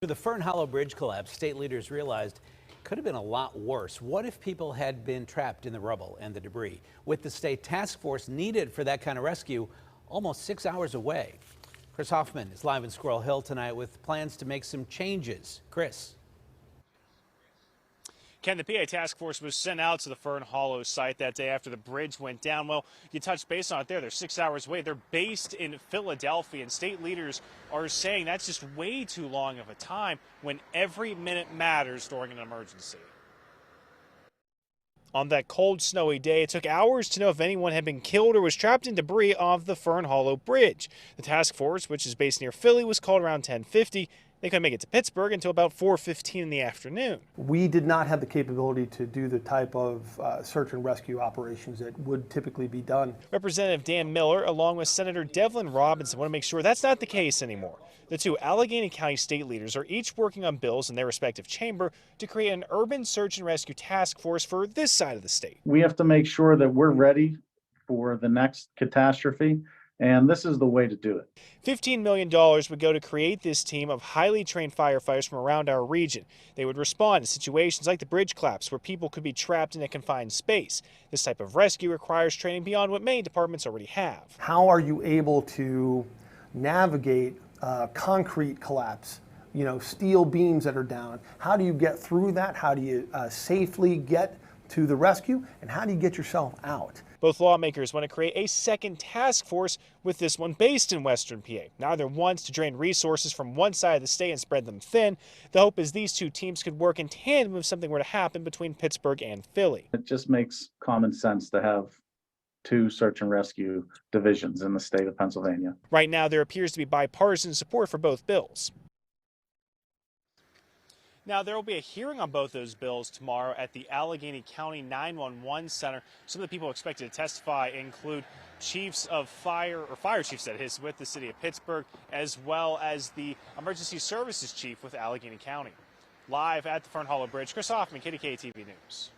After the Fern Hollow Bridge collapse, state leaders realized it could have been a lot worse. What if people had been trapped in the rubble and the debris? With the state task force needed for that kind of rescue almost 6 hours away. Chris Hoffman is live in Squirrel Hill tonight with plans to make some changes. Chris. Ken, the PA task force was sent out to the Fern Hollow site that day after the bridge went down. Well, you touched base on it there. They're 6 hours away. They're based in Philadelphia, and state leaders are saying that's just way too long of a time when every minute matters during an emergency. On that cold, snowy day, it took hours to know if anyone had been killed or was trapped in debris off the Fern Hollow Bridge. The task force, which is based near Philly, was called around 10:50. They couldn't make it to Pittsburgh until about 4:15 in the afternoon. We did not have the capability to do the type of search and rescue operations that would typically be done. Representative Dan Miller, along with Senator Devlin Robinson, want to make sure that's not the case anymore. The two Allegheny County state leaders are each working on bills in their respective chamber to create an urban search and rescue task force for this side of the state. We have to make sure that we're ready for the next catastrophe. And this is the way to do it. $15 million would go to create this team of highly trained firefighters from around our region. They would respond to situations like the bridge collapse where people could be trapped in a confined space. This type of rescue requires training beyond what many departments already have. How are you able to navigate concrete collapse? You know, steel beams that are down. How do you get through that? How do you safely get to the rescue? And how do you get yourself out? Both lawmakers want to create a second task force, with this one based in Western PA. Neither wants to drain resources from one side of the state and spread them thin. The hope is these two teams could work in tandem if something were to happen between Pittsburgh and Philly. It just makes common sense to have two search and rescue divisions in the state of Pennsylvania. Right now, there appears to be bipartisan support for both bills. Now, there will be a hearing on both those bills tomorrow at the Allegheny County 911 Center. Some of the people expected to testify include chiefs of fire chiefs, that is, with the city of Pittsburgh, as well as the emergency services chief with Allegheny County. Live at the Fern Hollow Bridge, Chris Hoffman, KDKA-TV News.